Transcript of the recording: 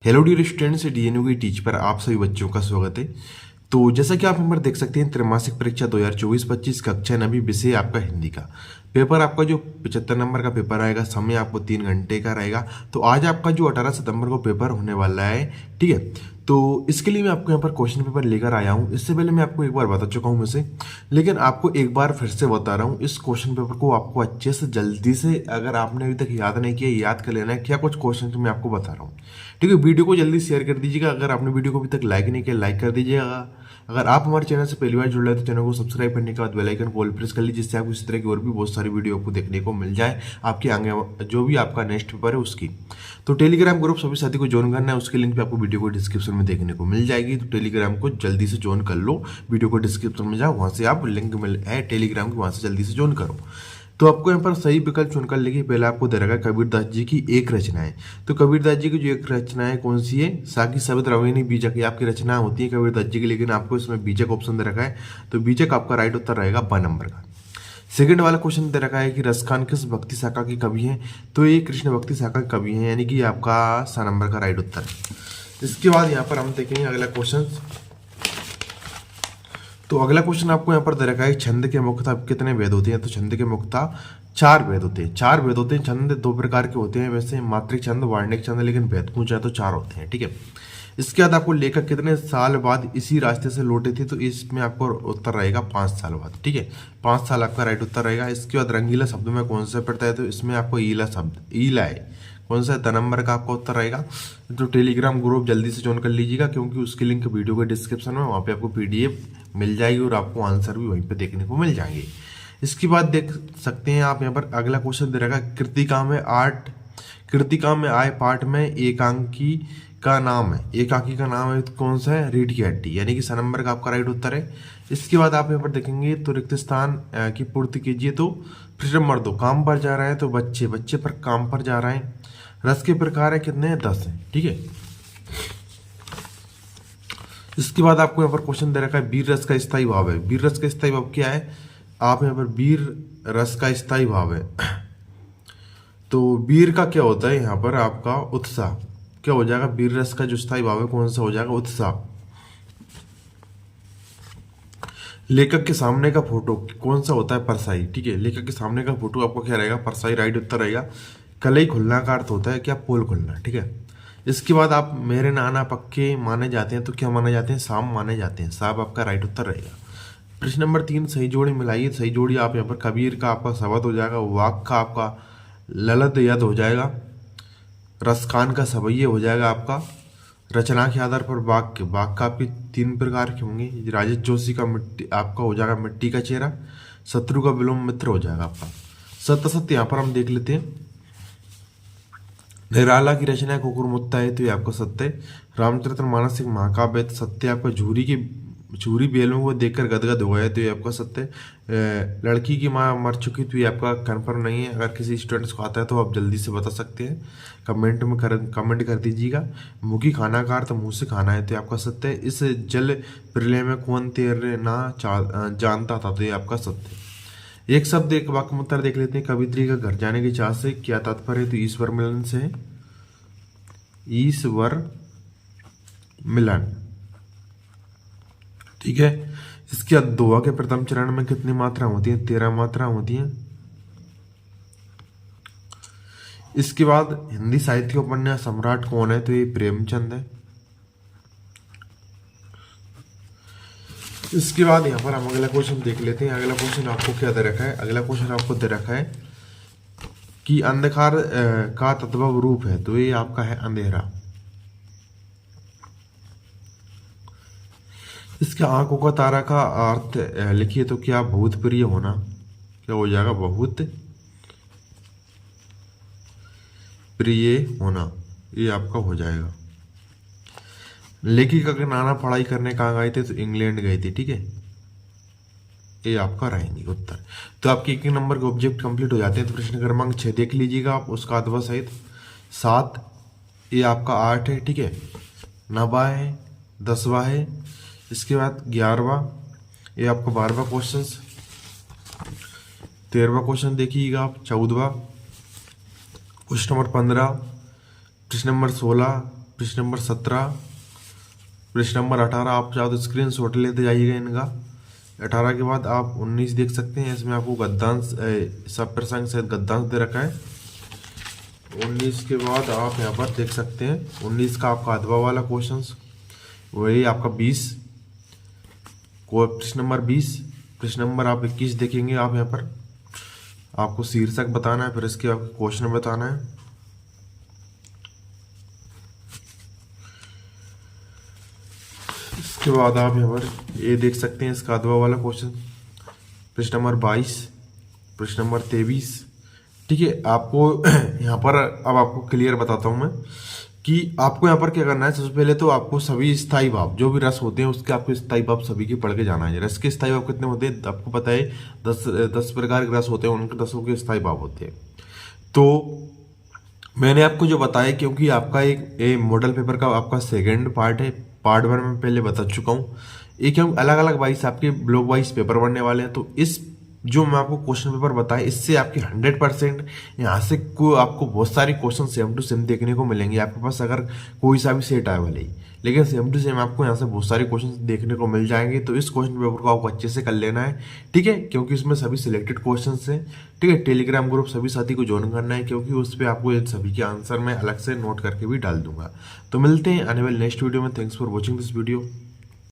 Hello dear students, डीएनयू की teach पर आप सभी बच्चों का स्वागत है। तो जैसा कि आप यहाँ पर देख सकते हैं, त्रैमासिक परीक्षा 2024-25 कक्षा नवी विषय आपका हिंदी का पेपर, आपका जो 75 नंबर का पेपर आएगा, समय आपको 3 घंटे का रहेगा। तो आज आपका जो 18 सितंबर को पेपर होने वाला है, ठीक है। तो इसके लिए मैं आपको यहाँ पर क्वेश्चन पेपर लेकर आया हूँ। इससे पहले मैं आपको एक बार बता चुका हूँ वैसे, लेकिन आपको एक बार फिर से बता रहा हूँ। इस क्वेश्चन पेपर को आपको अच्छे से जल्दी से, अगर आपने अभी तक याद नहीं किया, याद कर लेना है। क्या कुछ क्वेश्चन मैं आपको बता रहा हूँ, ठीक है। वीडियो को जल्दी शेयर कर दीजिएगा। अगर आपने वीडियो को अभी तक लाइक नहीं किया, लाइक कर दीजिएगा। अगर आप हमारे चैनल से पहली बार जुड़ रहे हैं तो चैनल को सब्सक्राइब करने के बाद बेल आइकन को ऑल प्रेस कर लीजिए, जिससे आपको इस तरह की और भी बहुत सारी वीडियो आपको देखने को मिल जाए आपके आगे जो भी आपका नेक्स्ट पेपर है उसकी। तो टेलीग्राम ग्रुप सभी साथी को ज्वाइन करना है, उसके लिंक पे आपको वीडियो को डिस्क्रिप्शन में देखने को मिल जाएगी। तो टेलीग्राम को जल्दी से ज्वाइन कर लो, वीडियो को डिस्क्रिप्शन में जाओ, वहाँ से आप लिंक मिल है टेलीग्राम की, वहाँ से जल्दी से ज्वाइन करो। तो आपको यहाँ पर सही विकल्प चुनकर लेके पहले आपको दे रखा है कबीरदास जी की एक रचना है। तो कबीरदास जी की जो एक रचना है कौन सी है? साकी शब्द रवैनी बीजक, ये आपकी रचना होती है कबीरदास जी की, लेकिन आपको इसमें बीजक ऑप्शन दे रखा है। तो बीजक आपका राइट उत्तर रहेगा 2 नंबर का। सेकंड वाला क्वेश्चन दे रखा है कि रसखान किस भक्ति शाखा के कवि हैं? तो ये कृष्ण भक्ति शाखा के कवि हैं, यानी कि आपका 7 नंबर का राइट उत्तर है। इसके बाद यहाँ पर हम देखेंगे अगला क्वेश्चन। तो अगला क्वेश्चन आपको यहाँ पर दे रखा है, छंद के मुक्ता कितने भेद होते हैं? तो छंद के मुक्ता 4 भेद होते हैं। 4 भेद होते हैं। छंद 2 प्रकार के होते हैं वैसे, मात्रिक छंद, वार्णिक छंद, लेकिन भेद पूछा तो 4 होते हैं, ठीक है। इसके बाद आपको लेखक कितने साल बाद इसी रास्ते से लौटे थे? तो इसमें आपको उत्तर रहेगा 5 साल बाद, ठीक है। 5 साल आपका राइट उत्तर रहेगा। इसके बाद रंगीला शब्द में कौन सा पड़ता है? तो इसमें आपको ईला शब्द, ईला है। कौन सा 10 नंबर का आपका उत्तर रहेगा। तो टेलीग्राम ग्रुप जल्दी से ज्वाइन कर लीजिएगा, क्योंकि उसकी लिंक वीडियो के डिस्क्रिप्शन में, वहाँ पे आपको पीडीएफ मिल जाएगी और आपको आंसर भी वहीं पे देखने को मिल जाएंगे। इसके बाद देख सकते हैं आप यहाँ पर अगला क्वेश्चन दे रखा, कृतिका में आए पाठ में एकांकी का नाम है। एकांकी का नाम है, तो कौन सा है? रीढ़ की हड्डी, यानी कि 7 नंबर का आपका राइट उत्तर है। इसके बाद आप यहाँ पर देखेंगे तो रिक्त स्थान की पूर्ति कीजिए। तो फिर मर्दों काम पर जा रहे हैं, तो बच्चे पर काम पर जा रहे हैं। रस के प्रकार है कितने हैं? 10 हैं, ठीक है। इसके बाद आपको यहाँ पर क्वेश्चन दे रखा है, वीर रस का स्थायी भाव है। वीर रस का स्थायी भाव क्या है? आप यहाँ पर वीर रस का स्थायी भाव है, तो वीर का क्या होता है यहाँ पर? आपका उत्साह। क्या हो जाएगा? वीर रस का जो स्थायी भाव है कौन सा हो जाएगा? उत्साह। लेखक के सामने का फोटो कौन सा होता है? परसाई, ठीक है। लेखक के सामने का फोटो आपका क्या रहेगा? परसाई, राइट उत्तर रहेगा। कलई खुलना का अर्थ होता है क्या? पोल खुलना, ठीक है। इसके बाद आप मेरे नाना पक्के माने जाते हैं, तो क्या माने जाते हैं? साम माने जाते हैं। साहब आपका राइट उत्तर रहेगा। प्रश्न नंबर 3, सही जोड़ी मिलाइए। सही जोड़ी आप यहाँ पर कबीर का आपका शब्द हो जाएगा, वाक का आपका ललत यद हो जाएगा, रसखान का सवैये हो जाएगा आपका। रचना के आधार पर वाक्य का आपके 3 प्रकार के होंगे। राजेश जोशी का मिट्टी आपका हो जाएगा मिट्टी का चेहरा। शत्रु का विलोम मित्र हो जाएगा आपका। सत्य सत्य यहाँ पर हम देख लेते हैं। निराला की रचना कुकुर मुत्ता है, तो ये आपका सत्य है। रामचरितमानस एक महाकाव्य है, तो सत्य आपका। झूरी बेलों को देखकर गदगद हो गया, तो ये आपका सत्य है। लड़की की माँ मर चुकी, तो ये आपका कन्फर्म नहीं है। अगर किसी स्टूडेंट्स को आता है तो आप जल्दी से बता सकते हैं, कमेंट कर दीजिएगा। मुखी खाना का अर्थ मुंह से खाना है, तो ये आपका सत्य है। इस जल प्रलय में कौन तैरना जानता था, तो ये आपका सत्य है। एक शब्द एक वाक्य में उत्तर देख लेते हैं। कवित्री का घर जाने की चाह से क्या तात्पर्य है? तो ईश्वर मिलन से है। ईश्वर मिलन, ठीक है। इसके बाद दोहा के प्रथम चरण में कितनी मात्रा होती है? 13 मात्रा होती है। इसके बाद हिंदी साहित्य के उपन्यास सम्राट कौन है? तो ये प्रेमचंद है। इसके बाद यहाँ पर हम अगला क्वेश्चन देख लेते हैं। अगला क्वेश्चन आपको क्या दे रखा है? अगला क्वेश्चन आपको दे रखा है कि अंधकार का तत्व रूप है, तो ये आपका है अंधेरा। इसके आंखों का तारा का अर्थ लिखिए, तो क्या? बहुत प्रिय होना। क्या हो जाएगा? बहुत प्रिय होना, ये आपका हो जाएगा। लेखिका के नाना पढ़ाई करने कहाँ गए थे? तो इंग्लैंड गए थे, ठीक है। ये आपका रहेंगे उत्तर। तो आपके 1 नंबर के ऑब्जेक्ट कंप्लीट हो जाते हैं। तो प्रश्न क्रमांक 6 देख लीजिएगा आप, उसका अथवा सहित। 7 ये आपका 8 है, ठीक है। 9वां है, 10वां है। इसके बाद 11वां, ये आपका 12वां क्वेश्चन। 13वां क्वेश्चन देखिएगा आप। 14वां, क्वेश्चन नंबर 15, प्रश्न नंबर 16, प्रश्न नंबर 17, प्रश्न नंबर 18 आप चाहो तो स्क्रीन शॉट लेते जाइएगा इनका। 18 के बाद आप 19 देख सकते हैं, इसमें आपको गद्यांश सब प्रसंग सहित गद्यांश दे रखा है। 19 के बाद आप यहाँ पर देख सकते हैं 19 का आपका अथवा वाला क्वेश्चन, वही आपका 20 को प्रश्न नंबर 20। प्रश्न नंबर आप 21 देखेंगे, आप यहाँ पर आपको शीर्षक बताना है, फिर इसके आपको क्वेश्चन बताना है। इसके बाद आप यहाँ पर ये देख सकते हैं इसका अथवा वाला क्वेश्चन, प्रश्न नंबर 22, प्रश्न नंबर 23। ठीक है, आपको यहाँ पर अब आपको क्लियर बताता हूँ मैं कि आपको यहाँ पर क्या करना है। सबसे पहले तो आपको सभी स्थायी भाव जो भी रस होते हैं उसके आपको स्थायी भाव सभी के पढ़ के जाना है। रस के स्थायी भाव कितने होते हैं आपको पता है, 10 प्रकार के रस होते हैं, उनके 10 के स्थायी भाव होते हैं। तो मैंने आपको जो बताया, क्योंकि आपका एक मॉडल पेपर का आपका सेकंड पार्ट है, पार्ट 1 में पहले बता चुका हूँ। एक अलग अलग वाइज आपके ब्लॉक वाइज पेपर बनने वाले हैं। तो इस जो मैं आपको क्वेश्चन पेपर बताया, इससे आपके 100% यहाँ से आपको बहुत सारे क्वेश्चन सेम टू सेम देखने को मिलेंगे आपके पास, अगर कोई सा भी सेट आए भले ही, लेकिन सेम टू सेम आपको यहाँ से बहुत सारे क्वेश्चन देखने को मिल जाएंगे। तो इस क्वेश्चन पेपर को आपको अच्छे से कर लेना है, ठीक है, क्योंकि इसमें सभी सिलेक्टेड क्वेश्चन हैं। ठीक है, टेलीग्राम ग्रुप सभी साथी को ज्वाइन करना है, क्योंकि उस पर आपको इन सभी के आंसर मैं अलग से नोट करके भी डाल दूंगा। तो मिलते हैं आने वाले नेक्स्ट वीडियो में। Thanks for watching this video.